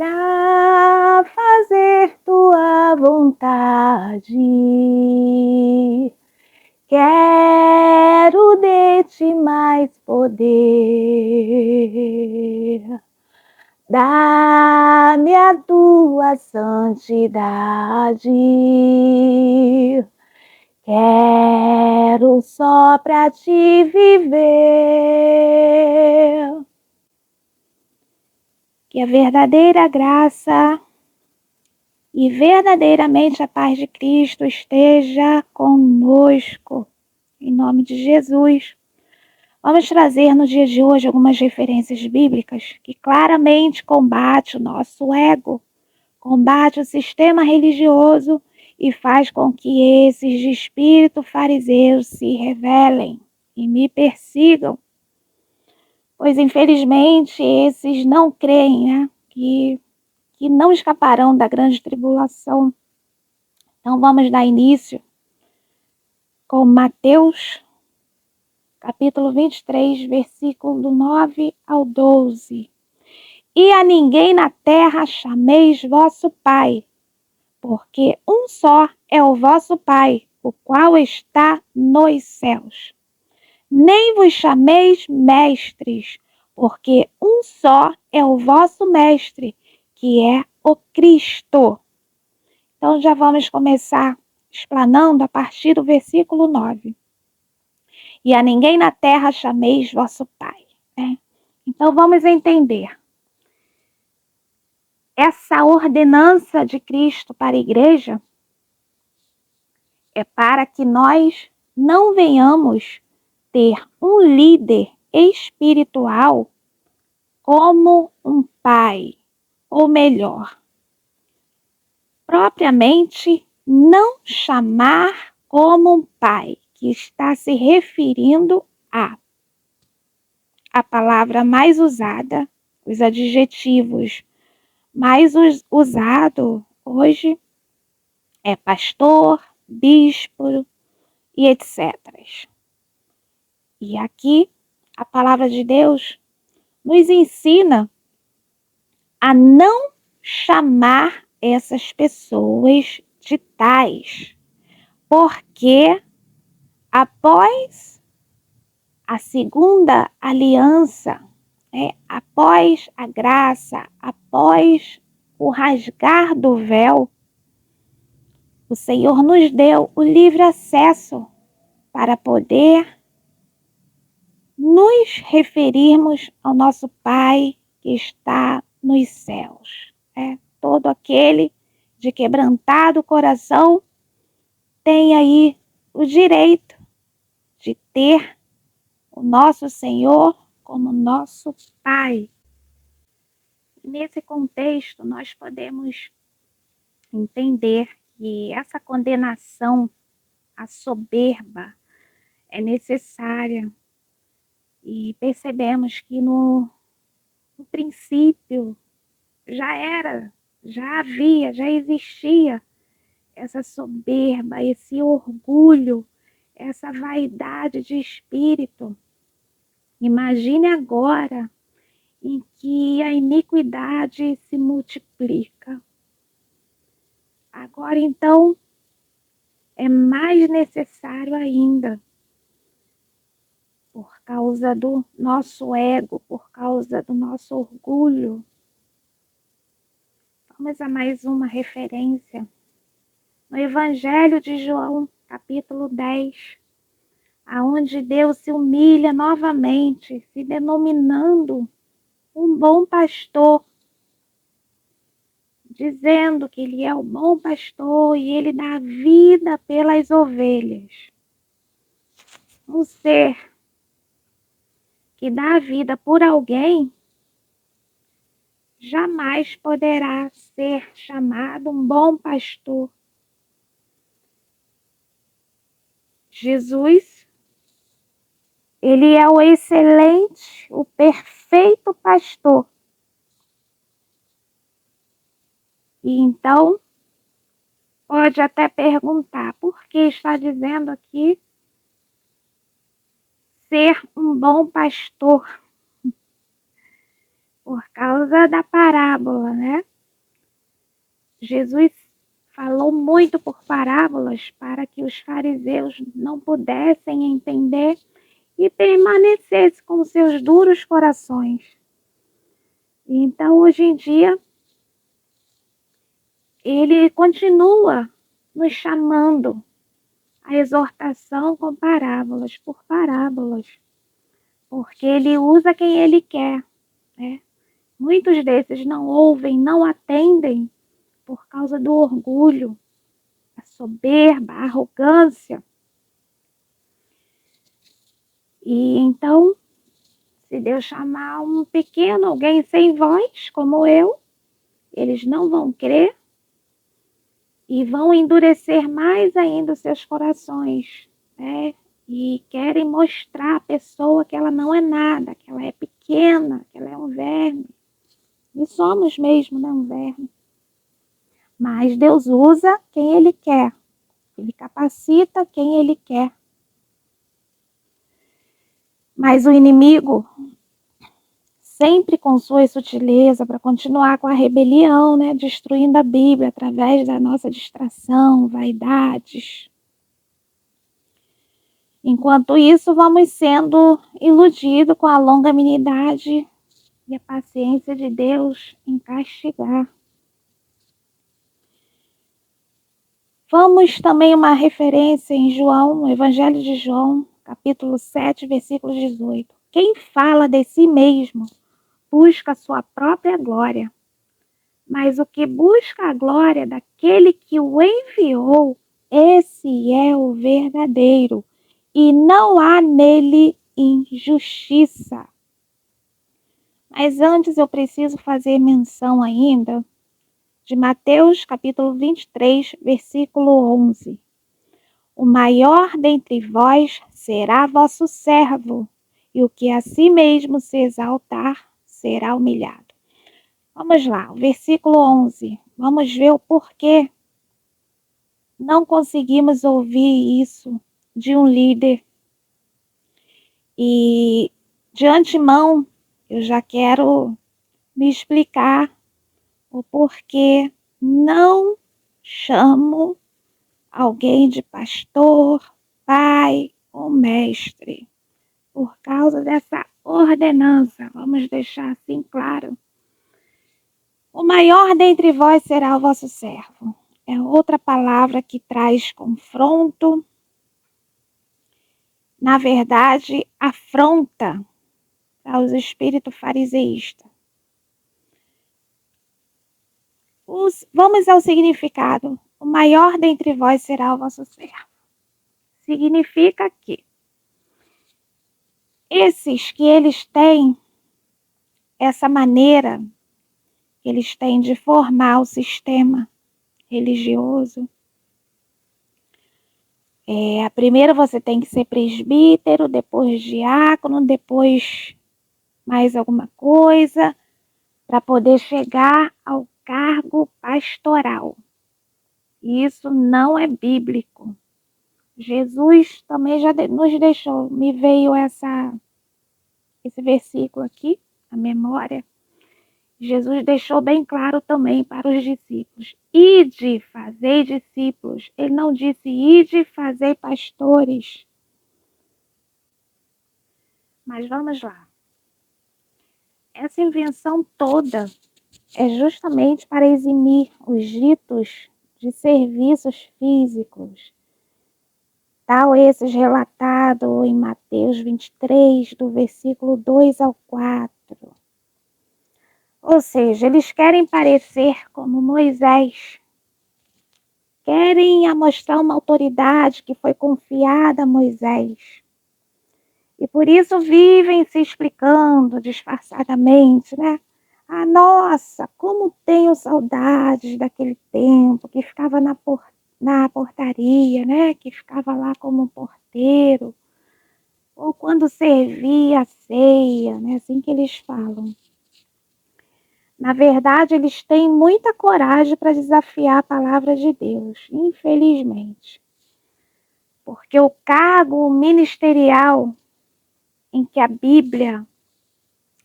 para fazer tua vontade. Quero de ti mais poder. Dá-me a tua santidade. Quero só pra ti viver. Que a verdadeira graça e verdadeiramente a paz de Cristo esteja conosco. Em nome de Jesus. Vamos trazer no dia de hoje algumas referências bíblicas que claramente combate o nosso ego, combate o sistema religioso e faz com que esses de espírito fariseu se revelem e me persigam. Pois, infelizmente, esses não creem, né? Que não escaparão da grande tribulação. Então, vamos dar início com Mateus, capítulo 23, versículo do 9 ao 12. E a ninguém na terra chameis vosso Pai, porque um só é o vosso Pai, o qual está nos céus. Nem vos chameis mestres, porque um só é o vosso mestre, que é o Cristo. Então já vamos começar explanando a partir do versículo 9. E a ninguém na terra chameis vosso Pai. Então vamos entender. Essa ordenança de Cristo para a igreja é para que nós não venhamos ter um líder espiritual como um pai, ou melhor, propriamente não chamar como um pai, que está se referindo a palavra mais usada, os adjetivos mais usados hoje é pastor, bispo e etc. E aqui a palavra de Deus nos ensina a não chamar essas pessoas de tais, porque após a segunda aliança, após a graça, após o rasgar do véu, o Senhor nos deu o livre acesso para poder nos referirmos ao nosso Pai que está nos céus. Todo aquele de quebrantado coração tem aí o direito de ter o nosso Senhor como nosso Pai. Nesse contexto, nós podemos entender que essa condenação à soberba é necessária. E percebemos que no princípio já existia essa soberba, esse orgulho, essa vaidade de espírito. Imagine agora em que a iniquidade se multiplica. Agora, então, é mais necessário ainda, por causa do nosso ego, por causa do nosso orgulho. Vamos a mais uma referência. No Evangelho de João, capítulo 10, aonde Deus se humilha novamente, se denominando um bom pastor, dizendo que ele é o bom pastor e ele dá vida pelas ovelhas. Um ser que dá vida por alguém jamais poderá ser chamado um bom pastor. Jesus, ele é o excelente, o perfeito pastor. E então, pode até perguntar, por que está dizendo aqui ser um bom pastor? Por causa da parábola, né? Jesus falou muito por parábolas para que os fariseus não pudessem entender e permanecessem com seus duros corações. Então, hoje em dia, ele continua nos chamando a exortação com parábolas, por parábolas, porque ele usa quem ele quer, né? Muitos desses não ouvem, não atendem por causa do orgulho, a soberba, a arrogância. E então, se Deus chamar um pequeno, alguém sem voz, como eu, eles não vão crer e vão endurecer mais ainda os seus corações, né? E querem mostrar à pessoa que ela não é nada, que ela é pequena, que ela é um verme. E somos mesmo, né, um verme. Mas Deus usa quem Ele quer. Ele capacita quem Ele quer. Mas o inimigo, sempre com sua sutileza, para continuar com a rebelião, né, destruindo a Bíblia através da nossa distração, vaidades. Enquanto isso, vamos sendo iludidos com a longanimidade e a paciência de Deus em castigar. Vamos também uma referência em João, no Evangelho de João, capítulo 7, versículo 18. Quem fala de si mesmo busca a sua própria glória, mas o que busca a glória daquele que o enviou, esse é o verdadeiro, e não há nele injustiça. Mas antes eu preciso fazer menção ainda de Mateus capítulo 23, versículo 11. O maior dentre vós será vosso servo, e o que a si mesmo se exaltar será humilhado. Vamos lá, o versículo 11. Vamos ver o porquê não conseguimos ouvir isso de um líder. E de antemão, eu já quero me explicar o porquê não chamo alguém de pastor, pai ou mestre, por causa dessa ordenança. Vamos deixar assim claro. O maior dentre vós será o vosso servo. É outra palavra que traz confronto. Na verdade, afronta aos espíritos fariseístas. Vamos ao significado. O maior dentre vós será o vosso servo. Significa que esses que eles têm essa maneira que eles têm de formar o sistema religioso. Primeiro você tem que ser presbítero, depois diácono, depois mais alguma coisa, para poder chegar ao cargo pastoral. Isso não é bíblico. Jesus também já nos deixou, me veio esse versículo aqui, a memória. Jesus deixou bem claro também para os discípulos. Ide, fazei discípulos. Ele não disse, ide, fazei pastores. Mas vamos lá. Essa invenção toda é justamente para eximir os ditos de serviços físicos, tal esses relatados em Mateus 23, do versículo 2 ao 4. Ou seja, eles querem parecer como Moisés, querem mostrar uma autoridade que foi confiada a Moisés. E por isso vivem se explicando disfarçadamente, né? Ah, nossa, como tenho saudades daquele tempo que ficava na portaria, né? Que ficava lá como porteiro. Ou quando servia a ceia, né? Assim que eles falam. Na verdade, eles têm muita coragem para desafiar a palavra de Deus, infelizmente. Porque o cargo ministerial em que a Bíblia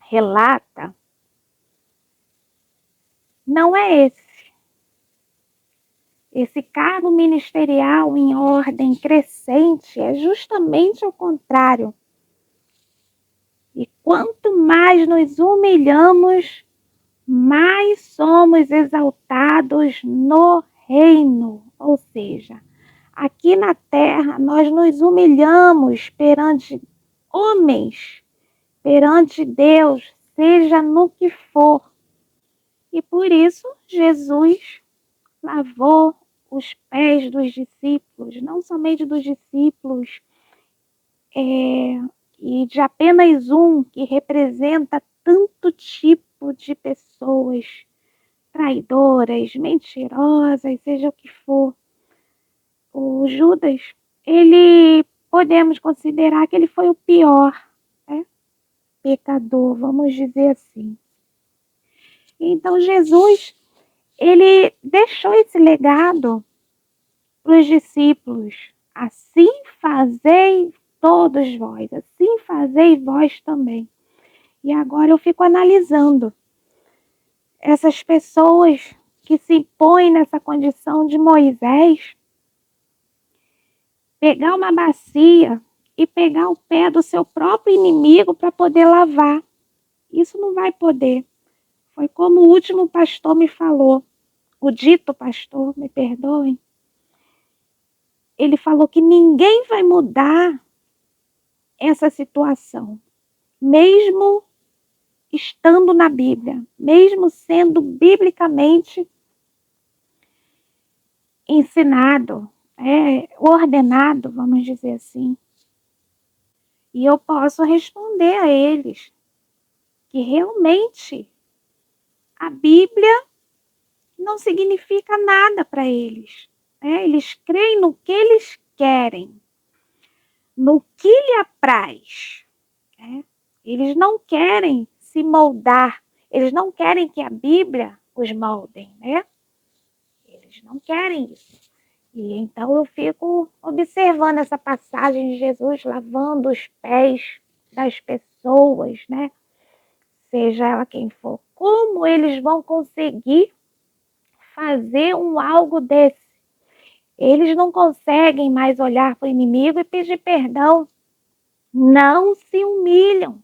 relata não é esse. esse cargo ministerial em ordem crescente é justamente o contrário. E quanto mais nos humilhamos, mais somos exaltados no reino. Ou seja, aqui na terra nós nos humilhamos perante homens, perante Deus, seja no que for. E por isso Jesus lavou os pés dos discípulos, não somente dos discípulos, e de apenas um que representa tanto tipo de pessoas traidoras, mentirosas, seja o que for. O Judas, ele podemos considerar que ele foi o pior, né? Pecador, vamos dizer assim. Então Jesus, ele deixou esse legado para os discípulos. Assim fazei todos vós, assim fazei vós também. E agora eu fico analisando essas pessoas que se põem nessa condição de Moisés, pegar uma bacia e pegar o pé do seu próprio inimigo para poder lavar. Isso não vai poder. Foi como o último pastor me falou, o dito pastor, me perdoem. Ele falou que ninguém vai mudar essa situação, mesmo estando na Bíblia, mesmo sendo biblicamente ensinado, ordenado, vamos dizer assim. E eu posso responder a eles que realmente a Bíblia não significa nada para eles. Eles creem no que eles querem, no que lhe apraz. Eles não querem se moldar, eles não querem que a Bíblia os moldem, né? Eles não querem isso. E então eu fico observando essa passagem de Jesus lavando os pés das pessoas, né? Seja ela quem for. Como eles vão conseguir fazer algo desse? Eles não conseguem mais olhar para o inimigo e pedir perdão. Não se humilham.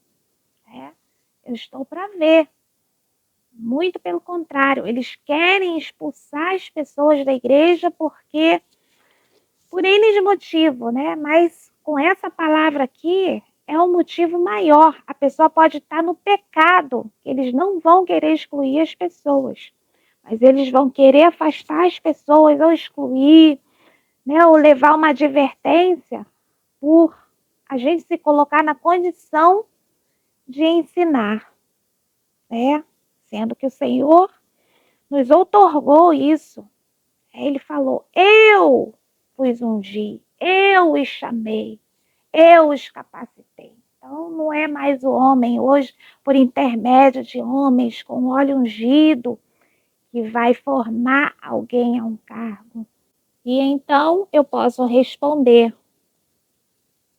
Eu estou para ver. Muito pelo contrário, eles querem expulsar as pessoas da igreja porque por N de motivo, né? Mas com essa palavra aqui é um motivo maior. A pessoa pode estar no pecado. Eles não vão querer excluir as pessoas, mas eles vão querer afastar as pessoas ou excluir, né? Ou levar uma advertência por a gente se colocar na condição de ensinar, né? Sendo que o Senhor nos outorgou isso. Ele falou, eu os ungi, eu os chamei, eu os capacitei. Então, não é mais o homem hoje, por intermédio de homens com óleo ungido, que vai formar alguém a um cargo. E então, eu posso responder,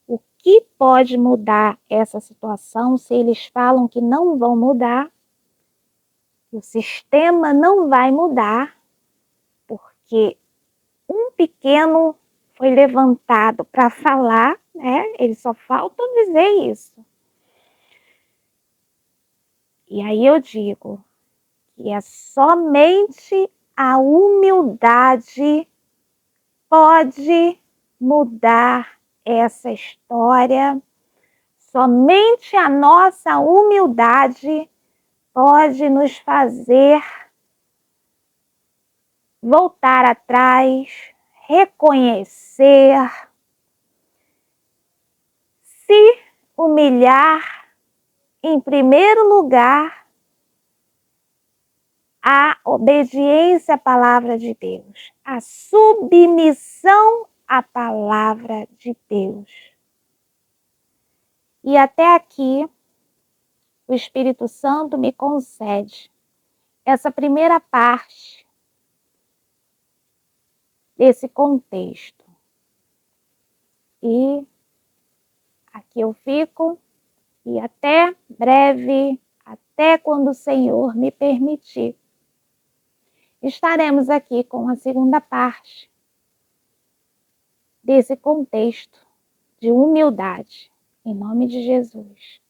o que pode mudar essa situação se eles falam que não vão mudar? O sistema não vai mudar, porque um pequeno foi levantado para falar, né? Eles só faltam dizer isso. E aí eu digo que é somente a humildade pode mudar essa história. Somente a nossa humildade pode nos fazer voltar atrás, reconhecer, se humilhar, em primeiro lugar, a obediência à palavra de Deus, a submissão à palavra de Deus. E até aqui, o Espírito Santo me concede essa primeira parte desse contexto. E aqui eu fico, e até breve, até quando o Senhor me permitir. estaremos aqui com a segunda parte desse contexto de humildade, em nome de Jesus.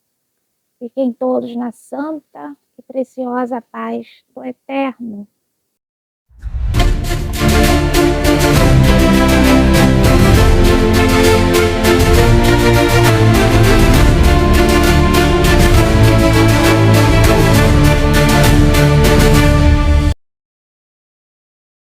Fiquem todos na santa e preciosa paz do Eterno.